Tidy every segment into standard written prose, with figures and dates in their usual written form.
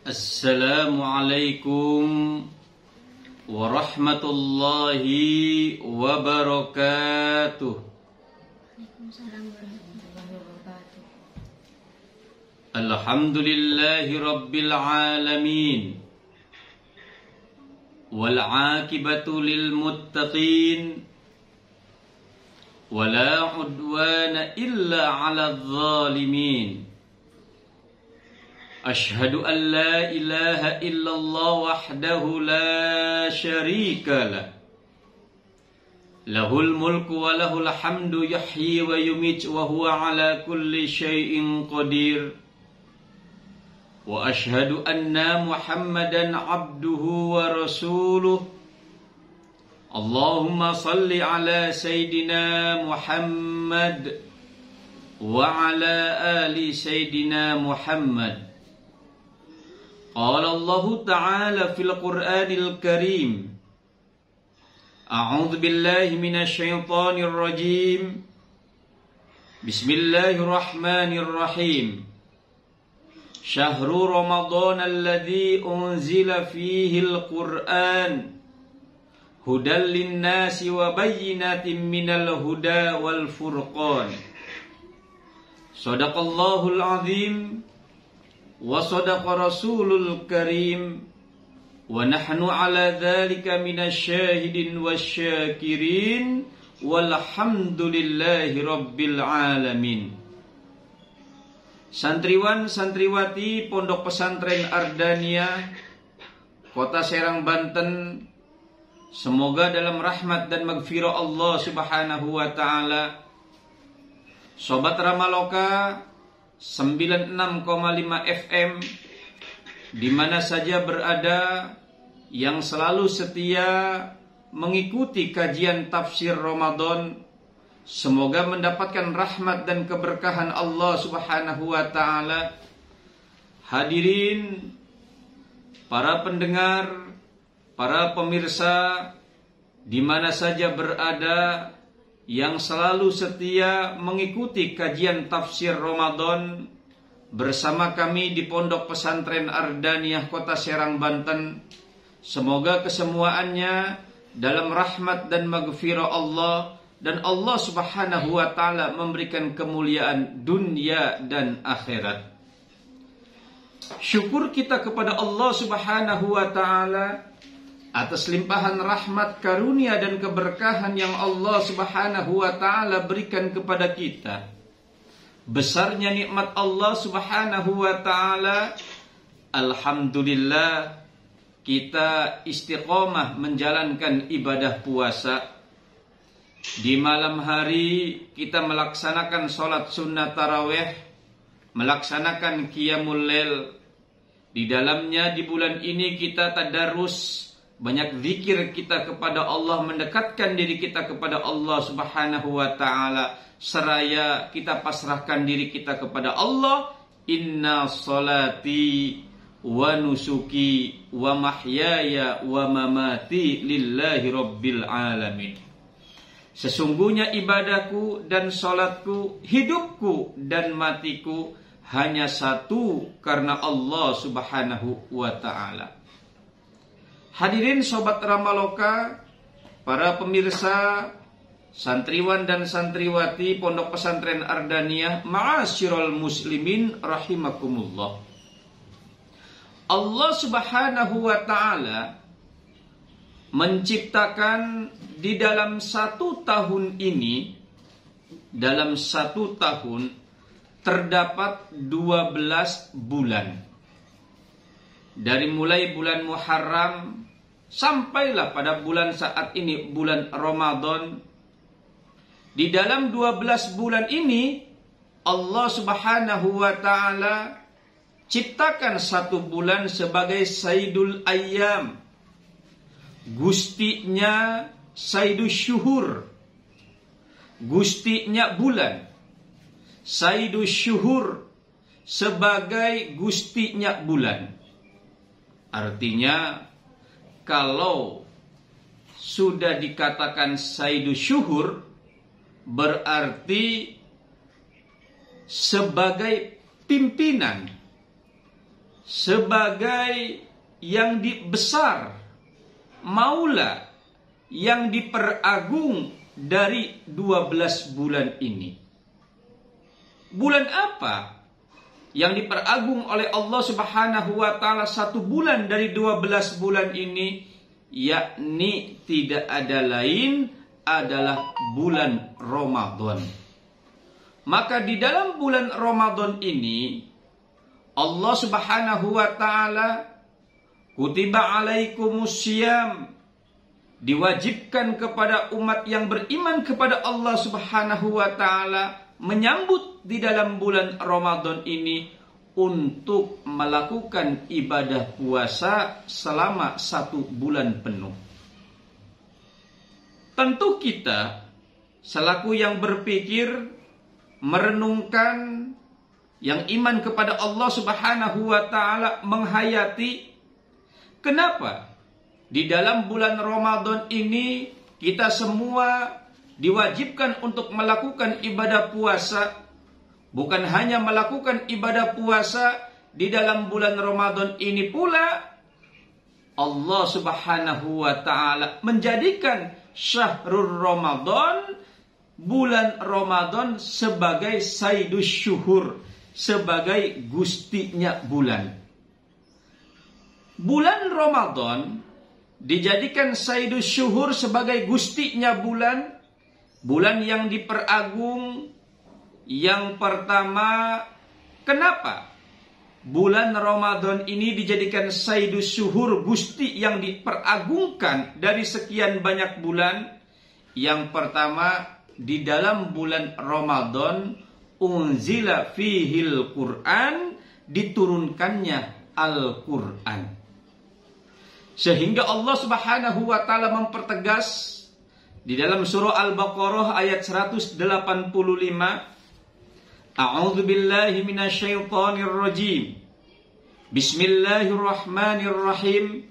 Assalamualaikum warahmatullahi wabarakatuh. Waalaikumsalam warahmatullahi wabarakatuh. Alhamdulillahi rabbil alamin. Wal 'aqibatu lil muttaqin. Wala 'udwana illa 'alal zalimin. Ashhadu an la ilaha illallah wahdahu la syarika lah. Lahul mulku wa lahul hamdu yuhyi wa yumiitu wa huwa ala kulli syai'in qadir. Wa ashhadu anna Muhammadan abduhu wa rasuluh. Allahumma salli ala Sayyidina Muhammad wa ala ali Sayyidina Muhammad. Qala Allah Ta'ala fil Qur'anil Karim. A'udzu billahi minasy syaithanir rajim. Bismillahirrahmanirrahim. Syahrul Ramadan alladzi unzila fihil Qur'an hudan lin-nasi wa bayyinatin minal huda wal furqan. Shadaqallahul azim wa sadaqa rasulul karim wa nahnu ala dzalika minasyahidin wasyakirin walhamdulillahi rabbil alamin. Santriwan santriwati Pondok Pesantren Ardaniyah Kota Serang Banten, semoga dalam rahmat dan maghfirah Allah Subhanahu wa taala, Sobat Ramaloka 96,5 FM di mana saja berada, yang selalu setia mengikuti kajian tafsir Ramadan, semoga mendapatkan rahmat dan keberkahan Allah Subhanahu wa taala. Hadirin, para pendengar, para pemirsa di mana saja berada, yang selalu setia mengikuti kajian tafsir Ramadan bersama kami di Pondok Pesantren Ardaniyah Kota Serang Banten, semoga kesemuaannya dalam rahmat dan maghfirah Allah, dan Allah Subhanahu wa taala memberikan kemuliaan dunia dan akhirat. Syukur kita kepada Allah Subhanahu wa taala atas limpahan rahmat, karunia dan keberkahan yang Allah Subhanahu wa taala berikan kepada kita. Besarnya nikmat Allah Subhanahu wa taala, alhamdulillah kita istiqomah menjalankan ibadah puasa. Di malam hari kita melaksanakan sholat sunnah tarawih, melaksanakan qiyamul lail. Di dalamnya di bulan ini kita tadarus, banyak zikir kita kepada Allah, mendekatkan diri kita kepada Allah Subhanahu wa taala, seraya kita pasrahkan diri kita kepada Allah. Inna salati wa nusuki wa mahyaya wa mamati lillahi rabbil alamin. Sesungguhnya ibadahku dan salatku, hidupku dan matiku hanya satu karena Allah Subhanahu wa ta'ala. Hadirin Sobat Ramaloka, para pemirsa, santriwan dan santriwati Pondok Pesantren Ardaniyah, ma'asyiral muslimin rahimakumullah. Allah Subhanahu wa ta'ala menciptakan di dalam satu tahun ini, dalam satu tahun terdapat 12 bulan. Dari mulai bulan Muharram sampailah pada bulan saat ini, bulan Ramadan. Di dalam 12 bulan ini Allah Subhanahu wa ta'ala ciptakan satu bulan sebagai Sayyidul Ayyam, gustinya Sayyidus Syuhur, gustinya bulan. Sayyidus Syuhur sebagai gustinya bulan. Artinya kalau sudah dikatakan Sayyidus Syuhur, berarti sebagai pimpinan, sebagai yang besar, maula, yang diperagung dari 12 bulan ini. Bulan apa yang diperagung oleh Allah Subhanahu wa ta'ala 1 bulan dari 12 bulan ini? Yakni tidak ada lain adalah bulan Ramadan. Maka di dalam bulan Ramadan ini Allah Subhanahu wa ta'ala kutiba alaikumus syiyam, diwajibkan kepada umat yang beriman kepada Allah Subhanahu wa ta'ala menyambut di dalam bulan Ramadan ini untuk melakukan ibadah puasa selama 1 bulan penuh. Tentu kita selaku yang berpikir, merenungkan, yang iman kepada Allah Subhanahu wa ta'ala menghayati, kenapa di dalam bulan Ramadan ini kita semua diwajibkan untuk melakukan ibadah puasa. Bukan hanya melakukan ibadah puasa di dalam bulan Ramadan ini pula, Allah Subhanahu wa ta'ala menjadikan syahrul Ramadan, bulan Ramadan, sebagai sayyidus syuhur, sebagai gustinya bulan. Bulan Ramadan dijadikan sayyidus syuhur, sebagai gustinya bulan, bulan yang diperagung. Yang pertama, kenapa bulan Ramadan ini dijadikan sayyidus syuhur, gusti yang diperagungkan dari sekian banyak bulan? Yang pertama, di dalam bulan Ramadan unzila fihil Quran, diturunkannya Al-Quran. Sehingga Allah Subhanahu wa ta'ala mempertegas di dalam surah Al-Baqarah ayat 185, A'udzu billahi minasyaitonir rajim. Bismillahirrahmanirrahim.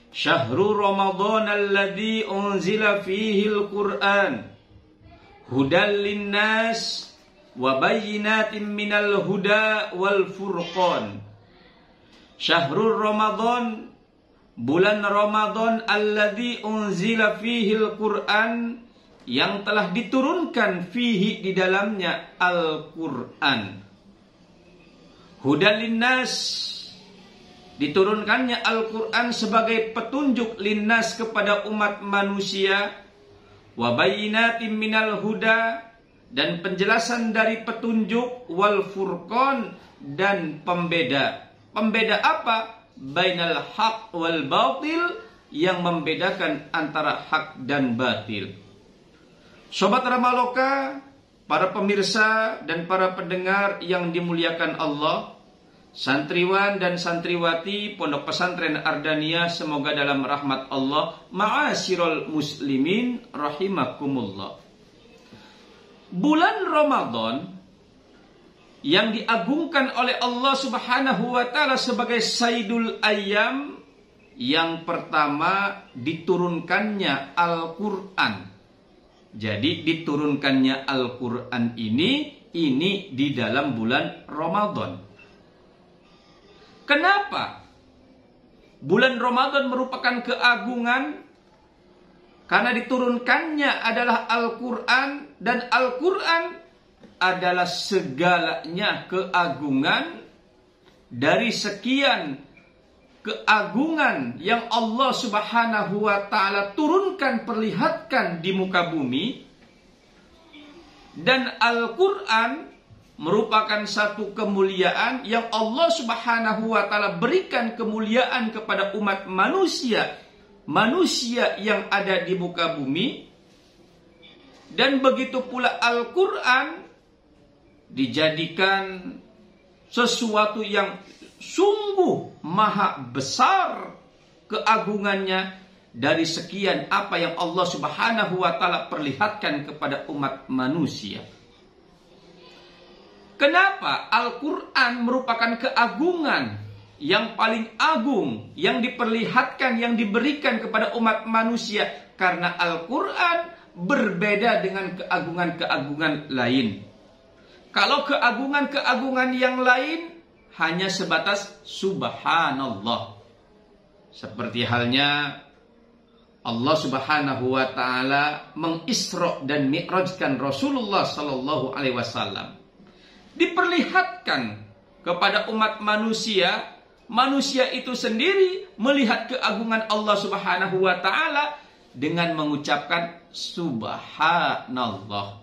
Syahrul Ramadan alladzi unzila fihil Qur'an hudal linnas wa bayyinatin minal huda wal furqan. Syahrul Ramadan, bulan Ramadan, alladzi unzila fihil Qur'an, yang telah diturunkan fihi di dalamnya Al-Quran. Hudan linnas, diturunkannya Al-Quran sebagai petunjuk linnas kepada umat manusia. Wa bayyinatin minal huda, dan penjelasan dari petunjuk, wal furqan, dan pembeda. Pembeda apa? Bainal haq wal batil, yang membedakan antara hak dan batil. Sobat Ramaloka, para pemirsa dan para pendengar yang dimuliakan Allah, santriwan dan santriwati Pondok Pesantren Ardaniyah, semoga dalam rahmat Allah, ma'asyiral muslimin rahimakumullah. Bulan Ramadan yang diagungkan oleh Allah Subhanahu wa ta'ala sebagai Sayyidul Ayyam, yang pertama diturunkannya Al-Quran. Jadi diturunkannya Al-Quran ini di dalam bulan Ramadan. Kenapa bulan Ramadan merupakan keagungan? Karena diturunkannya adalah Al-Quran, dan Al-Quran adalah segalanya keagungan. Dari sekian keagungan yang Allah Subhanahu wa ta'ala turunkan, perlihatkan di muka bumi, dan Al-Quran merupakan satu kemuliaan yang Allah Subhanahu wa ta'ala berikan kemuliaan kepada umat manusia, manusia yang ada di muka bumi. Dan begitu pula Al-Quran dijadikan sesuatu yang sungguh maha besar keagungannya dari sekian apa yang Allah Subhanahu wa ta'ala perlihatkan kepada umat manusia. Kenapa Al-Quran merupakan keagungan yang paling agung yang diperlihatkan, yang diberikan kepada umat manusia? Karena Al-Quran berbeda dengan keagungan-keagungan lain. Kalau keagungan-keagungan yang lain hanya sebatas subhanallah. Seperti halnya Allah Subhanahu wa taala mengisra dan mi'rajkan Rasulullah sallallahu alaihi wasallam. Diperlihatkan kepada umat manusia, manusia itu sendiri melihat keagungan Allah Subhanahu wa taala dengan mengucapkan subhanallah.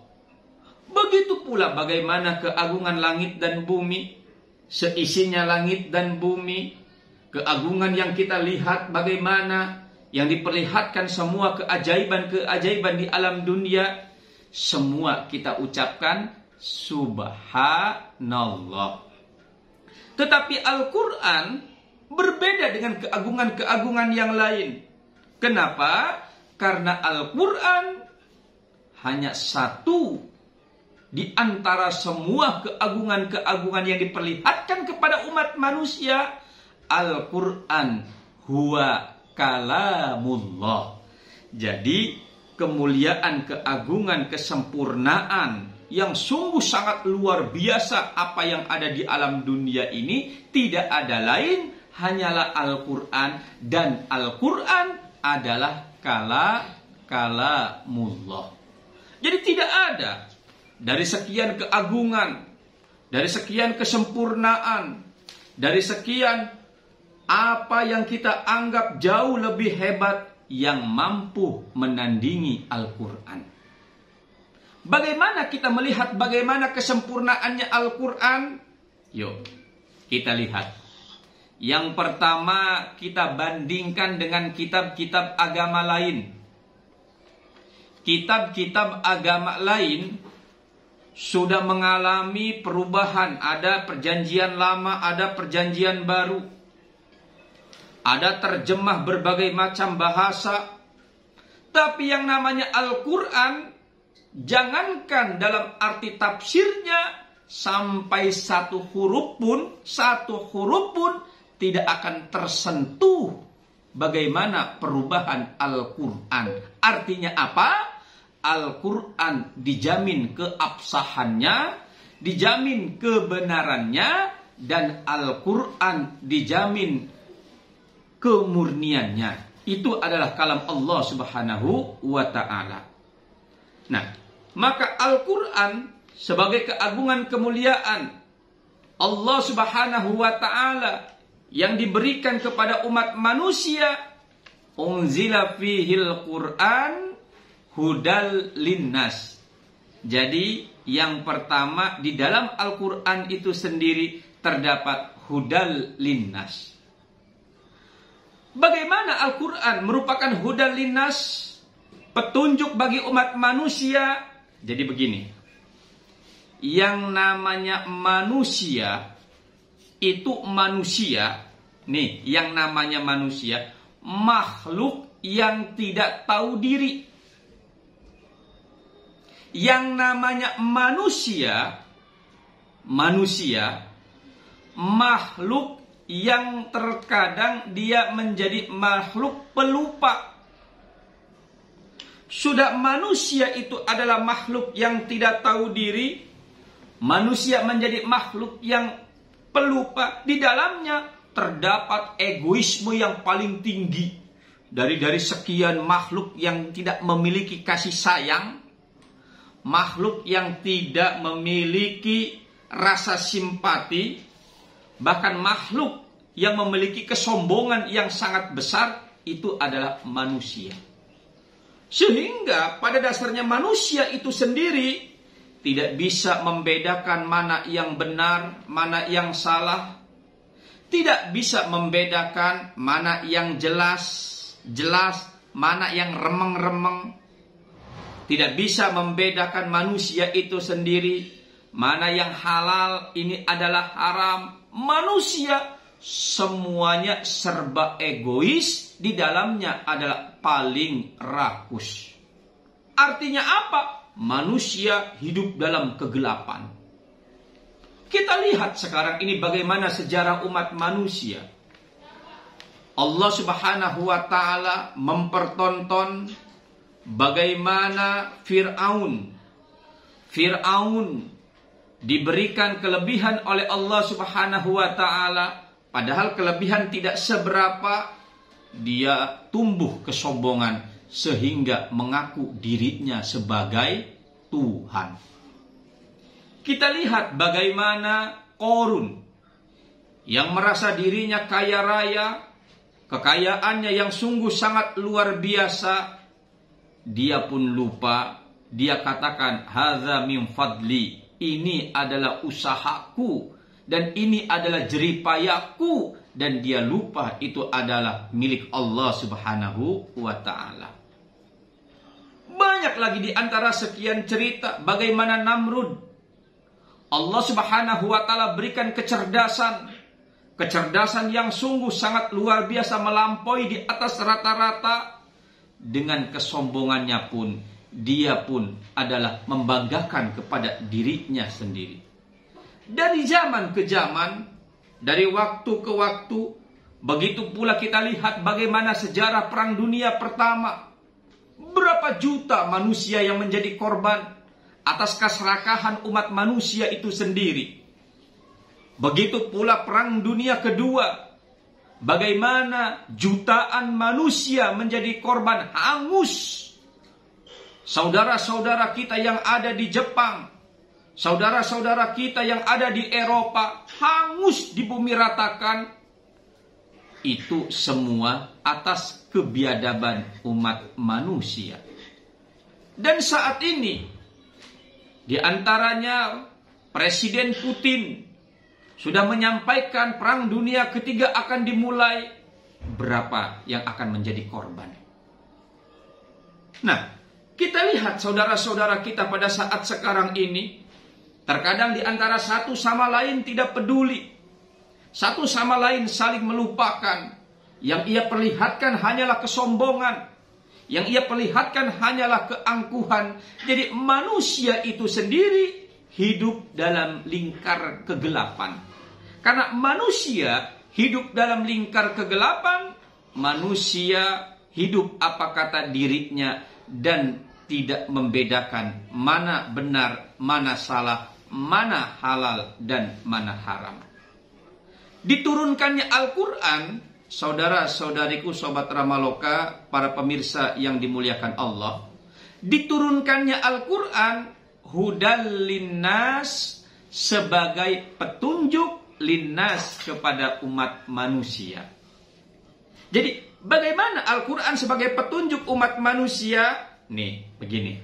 Begitu pula bagaimana keagungan langit dan bumi, seisinya langit dan bumi, keagungan yang kita lihat bagaimana yang diperlihatkan semua keajaiban-keajaiban di alam dunia, semua kita ucapkan subhanallah. Tetapi Al-Quran berbeda dengan keagungan-keagungan yang lain. Kenapa? Karena Al-Quran hanya satu di antara semua keagungan-keagungan yang diperlihatkan kepada umat manusia. Al-Quran huwa kalamullah. Jadi kemuliaan, keagungan, kesempurnaan yang sungguh sangat luar biasa apa yang ada di alam dunia ini tidak ada lain hanyalah Al-Quran, dan Al-Quran adalah kalamullah. Jadi tidak ada dari sekian keagungan, dari sekian kesempurnaan, dari sekian apa yang kita anggap jauh lebih hebat yang mampu menandingi Al-Quran. Bagaimana kita melihat bagaimana kesempurnaannya Al-Quran? Yuk, kita lihat. Yang pertama, kita bandingkan dengan kitab-kitab agama lain. Kitab-kitab agama lain sudah mengalami perubahan. Ada perjanjian lama, ada perjanjian baru. Ada terjemah berbagai macam bahasa. Tapi yang namanya Al-Quran, jangankan dalam arti tafsirnya, sampai satu huruf pun tidak akan tersentuh bagaimana perubahan Al-Quran. Artinya apa? Al-Quran dijamin keabsahannya, dijamin kebenarannya, dan Al-Quran dijamin kemurniannya. Itu adalah kalam Allah Subhanahu wa ta'ala. Nah, maka Al-Quran sebagai keagungan kemuliaan Allah Subhanahu wa ta'ala yang diberikan kepada umat manusia, unzila fihil Quran hudal linnas. Jadi yang pertama di dalam Al-Quran itu sendiri terdapat hudal linnas. Bagaimana Al-Quran merupakan hudal linnas, petunjuk bagi umat manusia? Jadi begini, yang namanya manusia itu manusia, nih yang namanya manusia, makhluk yang tidak tahu diri. Yang namanya manusia, makhluk yang terkadang dia menjadi makhluk pelupa. Sudah manusia itu adalah makhluk yang tidak tahu diri, manusia menjadi makhluk yang pelupa. Di dalamnya terdapat egoisme yang paling tinggi. Dari sekian makhluk yang tidak memiliki kasih sayang, makhluk yang tidak memiliki rasa simpati, bahkan makhluk yang memiliki kesombongan yang sangat besar, itu adalah manusia. Sehingga pada dasarnya manusia itu sendiri tidak bisa membedakan mana yang benar, mana yang salah. Tidak bisa membedakan mana yang jelas, mana yang remeng-remeng. Tidak bisa membedakan manusia itu sendiri, mana yang halal, ini adalah haram. Manusia semuanya serba egois, di dalamnya adalah paling rakus. Artinya apa? Manusia hidup dalam kegelapan. Kita lihat sekarang ini bagaimana sejarah umat manusia. Allah Subhanahu wa ta'ala mempertonton bagaimana Fir'aun diberikan kelebihan oleh Allah Subhanahu wa taala, padahal kelebihan tidak seberapa, dia tumbuh kesombongan sehingga mengaku dirinya sebagai Tuhan. Kita lihat bagaimana Qarun yang merasa dirinya kaya raya, kekayaannya yang sungguh sangat luar biasa, dia pun lupa. Dia katakan, hadza min fadli, ini adalah usahaku dan ini adalah jeripayaku, dan dia lupa itu adalah milik Allah Subhanahu wa taala. Banyak lagi di antara sekian cerita bagaimana Namrud, Allah Subhanahu wa taala berikan kecerdasan yang sungguh sangat luar biasa, melampaui di atas rata-rata. Dengan kesombongannya pun, dia pun adalah membanggakan kepada dirinya sendiri. Dari zaman ke zaman, dari waktu ke waktu, begitu pula kita lihat bagaimana sejarah Perang Dunia Pertama. Berapa juta manusia yang menjadi korban atas keserakahan umat manusia itu sendiri. Begitu pula Perang Dunia Kedua, bagaimana jutaan manusia menjadi korban, hangus. Saudara-saudara kita yang ada di Jepang, saudara-saudara kita yang ada di Eropa, hangus di bumi ratakan. Itu semua atas kebiadaban umat manusia. Dan saat ini, di antaranya Presiden Putin sudah menyampaikan Perang Dunia Ketiga akan dimulai. Berapa yang akan menjadi korban? Nah, kita lihat saudara-saudara kita pada saat sekarang ini, terkadang di antara satu sama lain tidak peduli. Satu sama lain saling melupakan. Yang ia perlihatkan hanyalah kesombongan. Yang ia perlihatkan hanyalah keangkuhan. Jadi manusia itu sendiri hidup dalam lingkar kegelapan. Karena manusia hidup dalam lingkar kegelapan, manusia hidup apa kata dirinya dan tidak membedakan mana benar, mana salah, mana halal dan mana haram. Diturunkannya Al-Quran, saudara-saudariku, sobat Ramaloka, para pemirsa yang dimuliakan Allah, diturunkannya Al-Quran hudal linnas, sebagai petunjuk linnas kepada umat manusia. Jadi bagaimana Al-Quran sebagai petunjuk umat manusia? Nih, begini.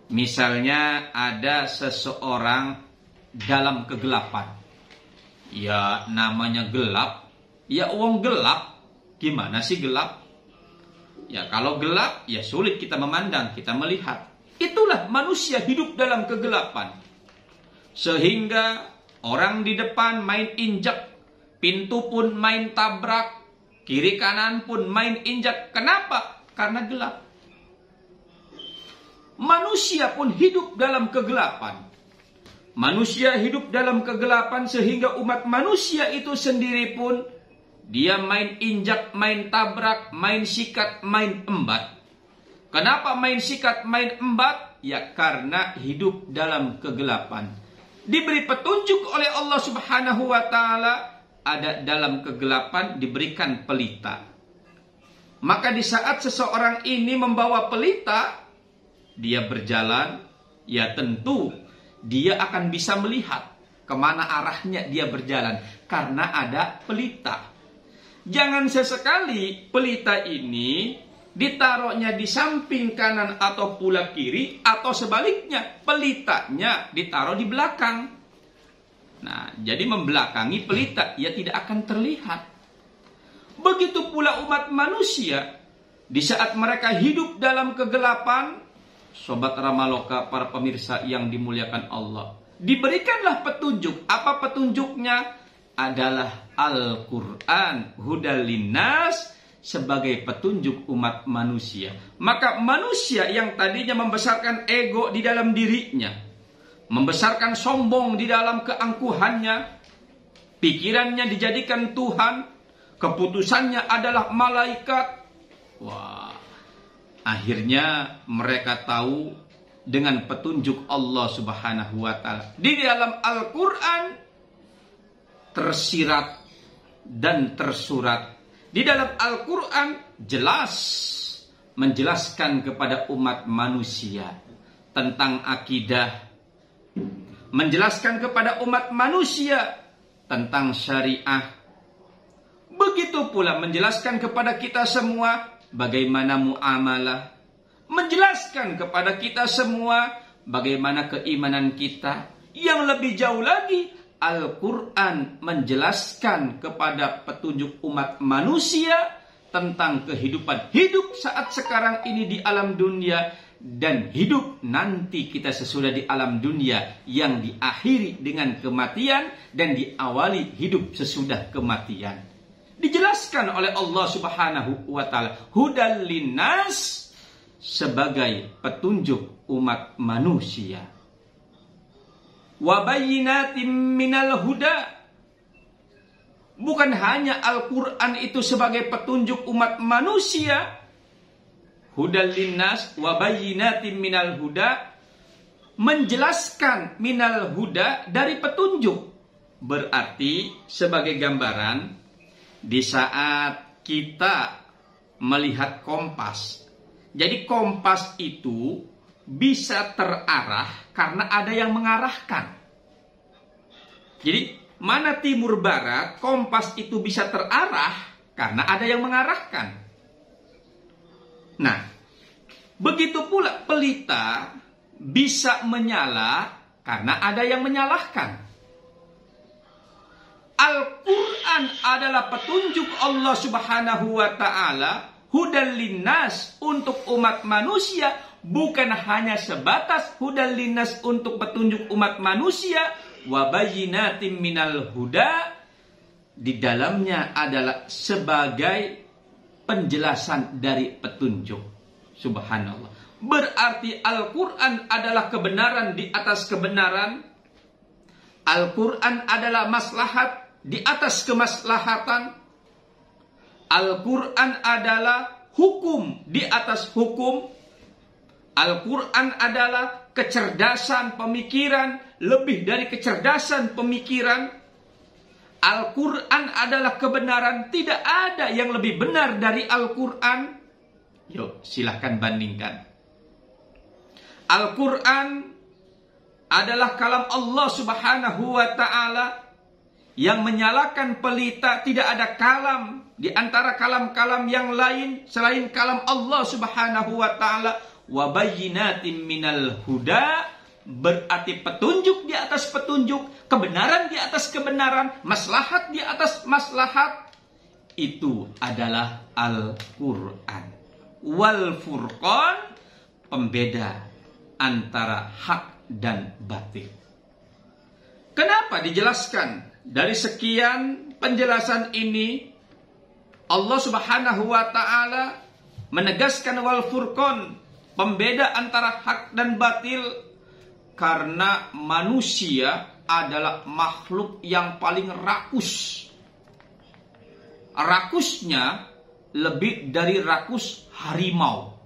Misalnya ada seseorang dalam kegelapan. Ya namanya gelap. Ya uang gelap. Gimana sih gelap? Ya kalau gelap, ya sulit kita memandang, kita melihat. Itulah manusia hidup dalam kegelapan. Sehingga orang di depan main injak, pintu pun main tabrak, kiri kanan pun main injak. Kenapa? Karena gelap. Manusia pun hidup dalam kegelapan. Manusia hidup dalam kegelapan sehingga umat manusia itu sendiri pun dia main injak, main tabrak, main sikat, main embat. Kenapa main sikat, main embat? Ya karena hidup dalam kegelapan. Diberi petunjuk oleh Allah Subhanahu wa taala, ada dalam kegelapan diberikan pelita. Maka di saat seseorang ini membawa pelita, dia berjalan, ya tentu dia akan bisa melihat kemana arahnya dia berjalan. Karena ada pelita. Jangan sesekali pelita ini ditaruhnya di samping kanan atau pula kiri, atau sebaliknya pelitanya ditaruh di belakang. Nah, jadi membelakangi pelita, ia tidak akan terlihat. Begitu pula umat manusia, di saat mereka hidup dalam kegelapan, sobat Ramaloka, para pemirsa yang dimuliakan Allah, diberikanlah petunjuk. Apa petunjuknya? Adalah Al-Quran hudal linnas, sebagai petunjuk umat manusia. Maka manusia yang tadinya membesarkan ego di dalam dirinya, membesarkan sombong di dalam keangkuhannya, pikirannya dijadikan Tuhan, keputusannya adalah malaikat. Wah, akhirnya mereka tahu dengan petunjuk Allah Subhanahu wa taala. Di dalam Al-Qur'an tersirat dan tersurat. Di dalam Al-Qur'an jelas menjelaskan kepada umat manusia tentang akidah, menjelaskan kepada umat manusia tentang syariah. Begitu pula menjelaskan kepada kita semua bagaimana muamalah, menjelaskan kepada kita semua bagaimana keimanan kita. Yang lebih jauh lagi, Al-Quran menjelaskan kepada petunjuk umat manusia tentang kehidupan hidup saat sekarang ini di alam dunia dan hidup nanti kita sesudah di alam dunia yang diakhiri dengan kematian dan diawali hidup sesudah kematian. Dijelaskan oleh Allah Subhanahu wa taala, hudal linnas, sebagai petunjuk umat manusia. Wa bayyinatin minal huda. Bukan hanya Al-Quran itu sebagai petunjuk umat manusia, hudal linnas wa bayyinatin minal huda, menjelaskan minal huda dari petunjuk. Berarti sebagai gambaran, di saat kita melihat kompas, jadi kompas itu bisa terarah karena ada yang mengarahkan. Jadi mana timur barat, kompas itu bisa terarah karena ada yang mengarahkan. Nah, begitu pula pelita bisa menyala karena ada yang menyalahkan. Al-Quran adalah petunjuk Allah Subhanahu wa ta'ala, hudal linnas, untuk umat manusia, bukan hanya sebatas hudal linnas untuk petunjuk umat manusia, wa bayyinatin minal huda, di dalamnya adalah sebagai penjelasan dari petunjuk. Subhanallah. Berarti Al-Quran adalah kebenaran di atas kebenaran. Al-Quran adalah maslahat di atas kemaslahatan. Al-Quran adalah hukum di atas hukum. Al-Quran adalah kecerdasan pemikiran, lebih dari kecerdasan pemikiran. Al-Quran adalah kebenaran, tidak ada yang lebih benar dari Al-Quran. Yuk, silahkan bandingkan. Al-Quran adalah kalam Allah Subhanahu wa ta'ala yang menyalakan pelita. Tidak ada kalam di antara kalam-kalam yang lain selain kalam Allah Subhanahu wa ta'ala. Wa bayyinatin minal huda, berarti petunjuk di atas petunjuk, kebenaran di atas kebenaran, maslahat di atas maslahat. Itu adalah Al-Quran. Wal furqan, pembeda antara hak dan batil. Kenapa dijelaskan? Dari sekian penjelasan ini, Allah Subhanahu wa ta'ala menegaskan wal furqan, pembeda antara hak dan batil, karena manusia adalah makhluk yang paling rakus. Rakusnya lebih dari rakus harimau.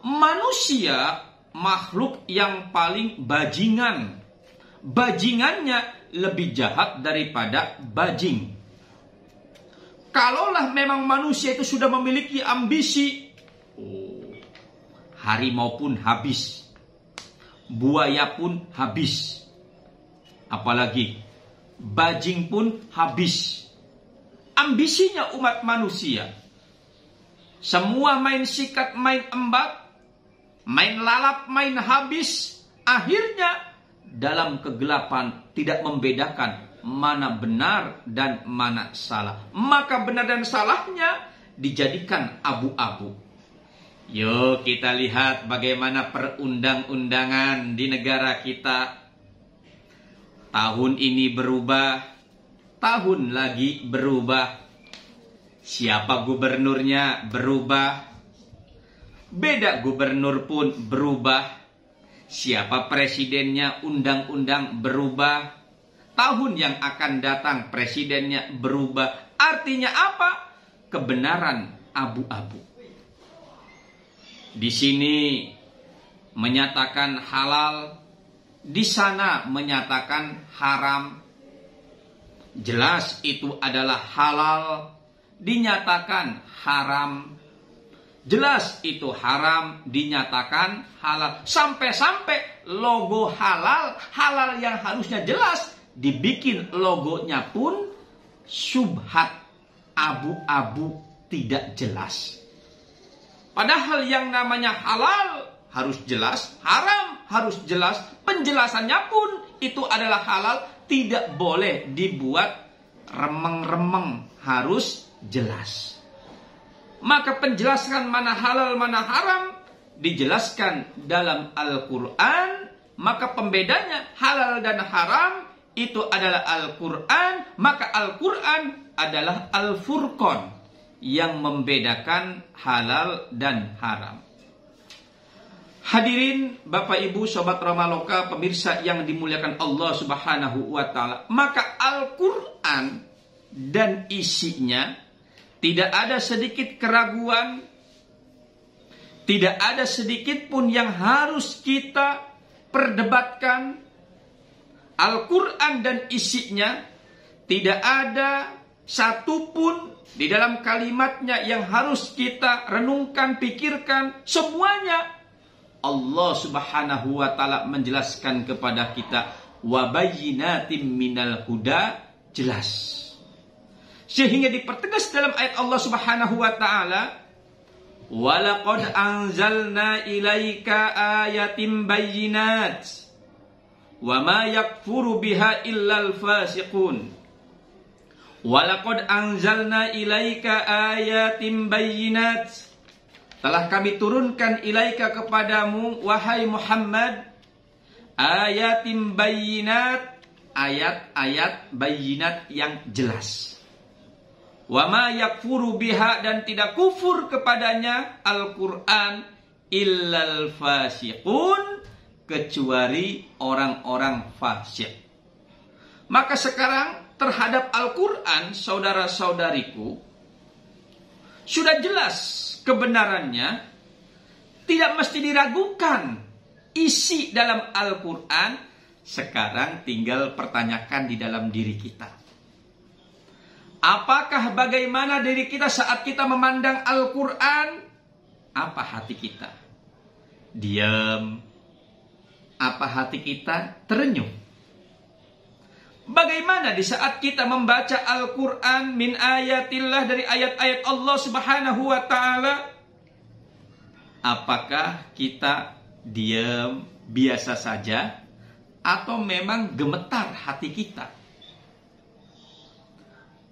Manusia makhluk yang paling bajingan. Bajingannya lebih jahat daripada bajing. Kalaulah memang manusia itu sudah memiliki ambisi, harimau pun habis, buaya pun habis, apalagi bajing pun habis. Ambisinya umat manusia, semua main sikat, main embat, main lalap, main habis. Akhirnya dalam kegelapan tidak membedakan mana benar dan mana salah. Maka benar dan salahnya dijadikan abu-abu. Yuk kita lihat bagaimana perundang-undangan di negara kita. Tahun ini berubah, tahun lagi berubah. Siapa gubernurnya berubah. Beda gubernur pun berubah. Siapa presidennya, undang-undang berubah. Tahun yang akan datang presidennya berubah. Artinya apa? Kebenaran abu-abu. Di sini menyatakan halal, di sana menyatakan haram. Jelas itu adalah halal, dinyatakan haram. Jelas itu haram, dinyatakan halal. Sampai-sampai logo halal, halal yang harusnya jelas, dibikin logonya pun syubhat, abu-abu, tidak jelas. Padahal yang namanya halal harus jelas, haram harus jelas. Penjelasannya pun itu adalah halal, tidak boleh dibuat remeng-remeng, harus jelas. Maka penjelasan mana halal mana haram dijelaskan dalam Al-Quran. Maka pembedanya halal dan haram itu adalah Al-Quran. Maka Al-Quran adalah Al-Furqan yang membedakan halal dan haram. Hadirin Bapak Ibu Sobat Ramaloka, pemirsa yang dimuliakan Allah Subhanahu wa Ta'ala. Maka Al-Quran dan isinya tidak ada sedikit keraguan, tidak ada sedikit pun yang harus kita perdebatkan. Al-Quran dan isinya tidak ada satupun di dalam kalimatnya yang harus kita renungkan, pikirkan. Semuanya Allah Subhanahu wa Ta'ala menjelaskan kepada kita, wa bayyinatim minal huda, jelas. Sehingga dipertegas dalam ayat Allah Subhanahu wa Ta'ala, wa laqad anzalna ilaika ayatim bayyinat wa ma yakfuru biha illal fasiqun. Wa laqad anzalna ilaika ayatim bayyinat, telah kami turunkan ilaika kepadamu wahai Muhammad ayatim bayyinat, ayat-ayat bayyinat yang jelas. Wa ma yakfuru biha, dan tidak kufur kepadanya Al-Quran illal fasiqun, kecuali orang-orang fasik. Maka sekarang terhadap Al-Quran, saudara-saudariku, sudah jelas kebenarannya, tidak mesti diragukan isi dalam Al-Quran. Sekarang tinggal pertanyakan di dalam diri kita. Apakah bagaimana diri kita saat kita memandang Al-Quran? Apa hati kita? Diam. Apa hati kita terenyuh? Bagaimana di saat kita membaca Al-Quran min ayatillah, dari ayat-ayat Allah Subhanahu wa Ta'ala? Apakah kita diam, biasa saja, atau memang gemetar hati kita?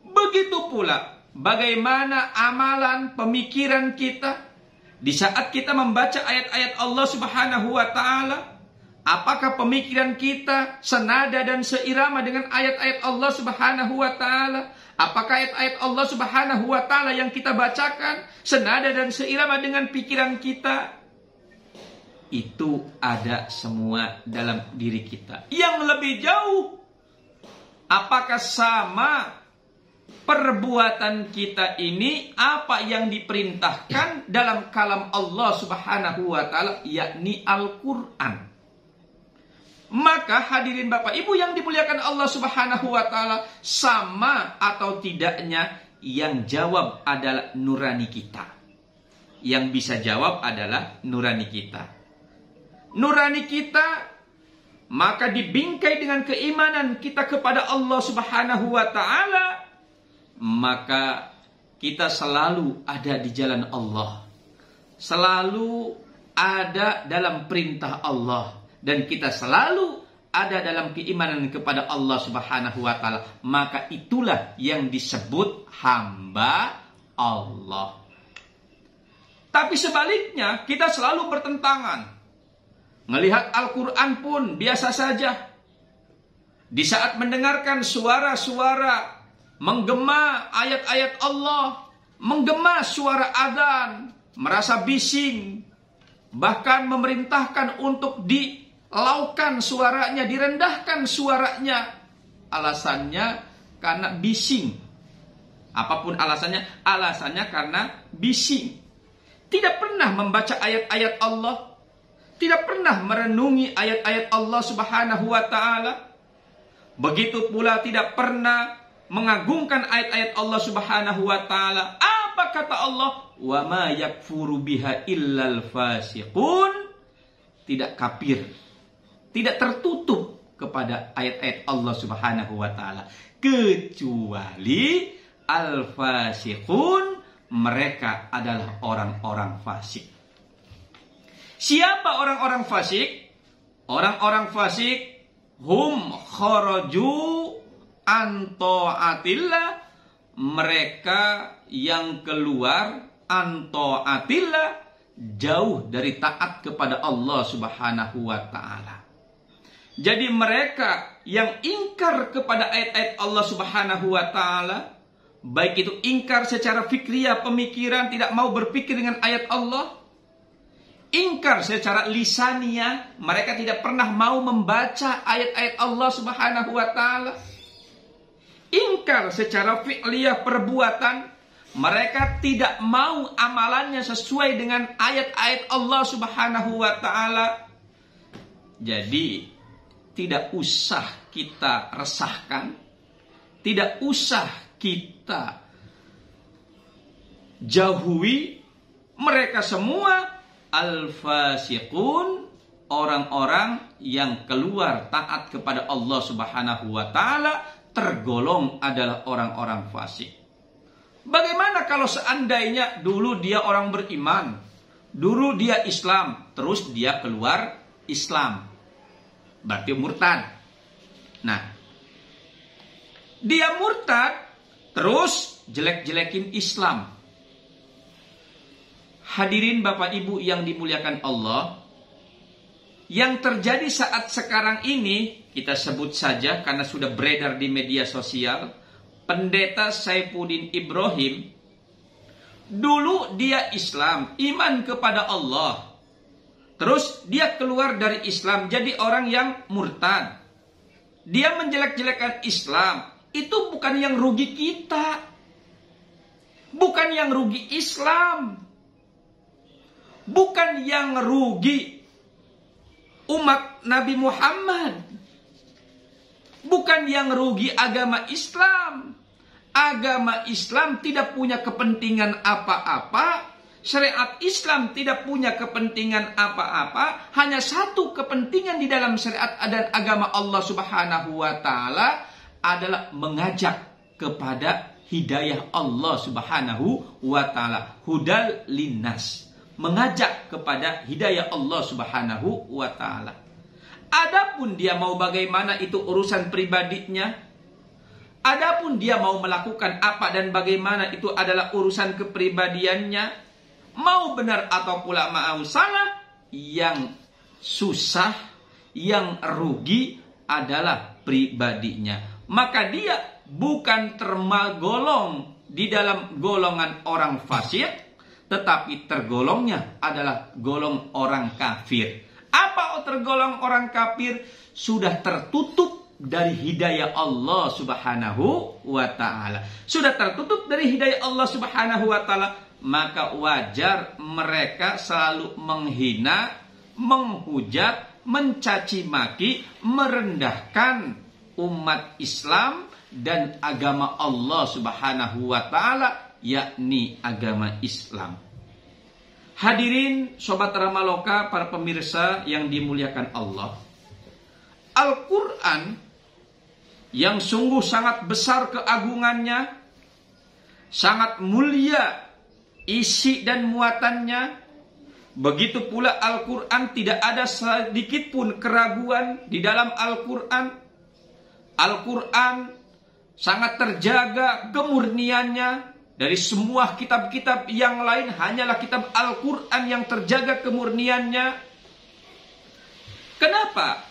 Begitu pula bagaimana amalan pemikiran kita di saat kita membaca ayat-ayat Allah Subhanahu wa Ta'ala. Apakah pemikiran kita senada dan seirama dengan ayat-ayat Allah Subhanahu wa Ta'ala? Apakah ayat-ayat Allah Subhanahu wa Ta'ala yang kita bacakan senada dan seirama dengan pikiran kita? Itu ada semua dalam diri kita. Yang lebih jauh, apakah sama perbuatan kita ini apa yang diperintahkan dalam kalam Allah Subhanahu wa Ta'ala, yakni Al-Quran? Maka hadirin Bapak Ibu yang dimuliakan Allah Subhanahu wa Ta'ala, sama atau tidaknya, yang jawab adalah nurani kita. Yang bisa jawab adalah nurani kita. Nurani kita maka dibingkai dengan keimanan kita kepada Allah Subhanahu wa Ta'ala, maka kita selalu ada di jalan Allah, selalu ada dalam perintah Allah, dan kita selalu ada dalam keimanan kepada Allah Subhanahu wa Ta'ala. Maka itulah yang disebut hamba Allah. Tapi sebaliknya, kita selalu bertentangan. Melihat Al-Quran pun biasa saja. Di saat mendengarkan suara-suara menggema ayat-ayat Allah, menggema suara adzan, merasa bising, bahkan memerintahkan untuk dilaukan suaranya, direndahkan suaranya. Alasannya karena bising. Apapun alasannya karena bising. Tidak pernah membaca ayat-ayat Allah, tidak pernah merenungi ayat-ayat Allah Subhanahu wa taala. Begitu pula tidak pernah mengagungkan ayat-ayat Allah Subhanahu wa taala. Apa kata Allah? Wa ma yakfuru biha illal fasiqun. Tidak kafir, tidak tertutup kepada ayat-ayat Allah Subhanahu wa taala, kecuali al-fasiqun, mereka adalah orang-orang fasik. Siapa orang-orang fasik? Orang-orang fasik hum kharaju an ta'atillah, mereka yang keluar an ta'atillah, jauh dari taat kepada Allah Subhanahu wa taala. Jadi mereka yang ingkar kepada ayat-ayat Allah Subhanahu wa taala, baik itu ingkar secara fikriyah, pemikiran, tidak mau berpikir dengan ayat Allah, ingkar secara lisaniyah, mereka tidak pernah mau membaca ayat-ayat Allah Subhanahu wa taala, ingkar secara fi'liyah, perbuatan, mereka tidak mau amalannya sesuai dengan ayat-ayat Allah Subhanahu wa taala. Jadi tidak usah kita resahkan, tidak usah kita jauhi mereka semua al-fasiqun, orang-orang yang keluar taat kepada Allah Subhanahu wa taala, tergolong adalah orang-orang fasik. Bagaimana kalau seandainya dulu dia orang beriman, dulu dia Islam, terus dia keluar Islam, berarti murtad. Nah, dia murtad terus jelek-jelekin Islam. Hadirin Bapak Ibu yang dimuliakan Allah, yang terjadi saat sekarang ini, kita sebut saja karena sudah beredar di media sosial, Pendeta Saifuddin Ibrahim, dulu dia Islam, iman kepada Allah, terus dia keluar dari Islam jadi orang yang murtad. Dia menjelek-jelekan Islam. Itu bukan yang rugi kita, bukan yang rugi Islam, bukan yang rugi umat Nabi Muhammad, bukan yang rugi agama Islam. Agama Islam tidak punya kepentingan apa-apa, syariat Islam tidak punya kepentingan apa-apa. Hanya satu kepentingan di dalam syariat dan agama Allah Subhanahu wa taala adalah mengajak kepada hidayah Allah Subhanahu wa taala, hudal linnas, mengajak kepada hidayah Allah Subhanahu wa taala. Adapun dia mau bagaimana itu urusan pribadinya. Adapun dia mau melakukan apa dan bagaimana itu adalah urusan kepribadiannya. Mau benar atau pula mau salah, yang susah, yang rugi adalah pribadinya. Maka dia bukan tergolong di dalam golongan orang fasik, tetapi tergolongnya adalah golong orang kafir. Apa tergolong orang kafir? Sudah tertutup dari hidayah Allah Subhanahu wa ta'ala. Sudah tertutup dari hidayah Allah Subhanahu wa ta'ala, maka wajar mereka selalu menghina, menghujat, mencaci maki, merendahkan umat Islam dan agama Allah Subhanahu wa ta'ala, yakni agama Islam. Hadirin sobat Ramaloka, para pemirsa yang dimuliakan Allah, Al-Quran yang sungguh sangat besar keagungannya, sangat mulia isi dan muatannya. Begitu pula Al-Quran, tidak ada sedikit pun keraguan di dalam Al-Quran. Al-Quran sangat terjaga kemurniannya. Dari semua kitab-kitab yang lain, hanyalah kitab Al-Quran yang terjaga kemurniannya. Kenapa?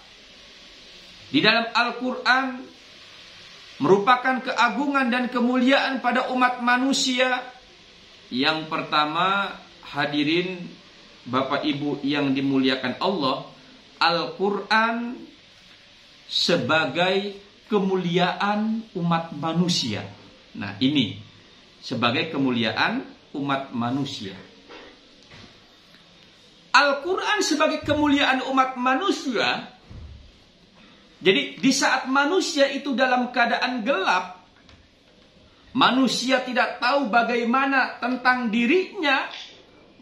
Di dalam Al-Quran merupakan keagungan dan kemuliaan pada umat manusia. Yang pertama, hadirin Bapak Ibu yang dimuliakan Allah, Al-Quran sebagai kemuliaan umat manusia. Nah, ini sebagai kemuliaan umat manusia. Al-Quran sebagai kemuliaan umat manusia. Jadi di saat manusia itu dalam keadaan gelap, manusia tidak tahu bagaimana tentang dirinya,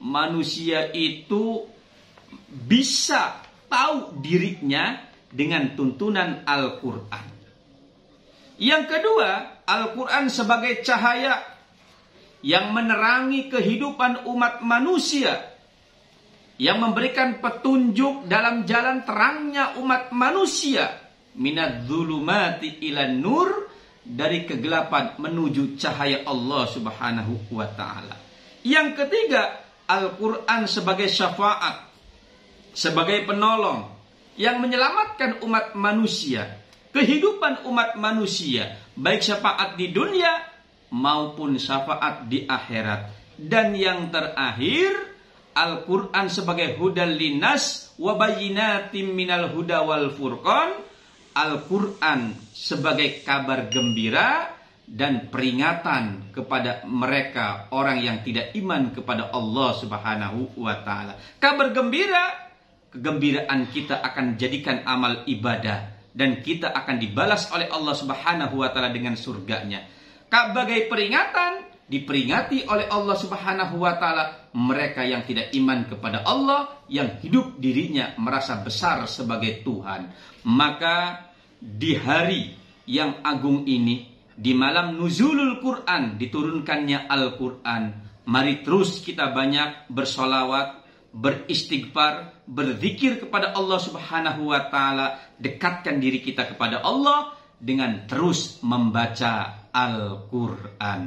manusia itu bisa tahu dirinya dengan tuntunan Al-Quran. Yang kedua, Al-Quran sebagai cahaya yang menerangi kehidupan umat manusia, yang memberikan petunjuk dalam jalan terangnya umat manusia, minadz-dzulumati ilan nur, dari kegelapan menuju cahaya Allah Subhanahu wa taala. Yang ketiga, Al-Quran sebagai syafaat, sebagai penolong yang menyelamatkan umat manusia, kehidupan umat manusia, baik syafaat di dunia maupun syafaat di akhirat. Dan yang terakhir, Al-Quran sebagai hudal linnas wa bayyinatim minal huda wal furqan. Al-Quran sebagai kabar gembira dan peringatan kepada mereka orang yang tidak iman kepada Allah Subhanahu wa taala. Kabar gembira, kegembiraan kita akan jadikan amal ibadah dan kita akan dibalas oleh Allah Subhanahu wa taala dengan surganya. Sebagai peringatan, diperingati oleh Allah Subhanahu wa taala mereka yang tidak iman kepada Allah, yang hidup dirinya merasa besar sebagai Tuhan. Maka di hari yang agung ini, di malam nuzulul Quran, diturunkannya Al-Quran, mari terus kita banyak bersolawat, beristighfar, berzikir kepada Allah Subhanahu wa taala, dekatkan diri kita kepada Allah dengan terus membaca Al-Quran.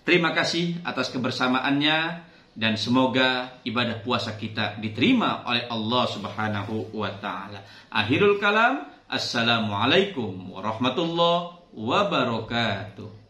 Terima kasih atas kebersamaannya dan semoga ibadah puasa kita diterima oleh Allah Subhanahu wa taala. Akhirul kalam, assalamualaikum warahmatullahi wabarakatuh.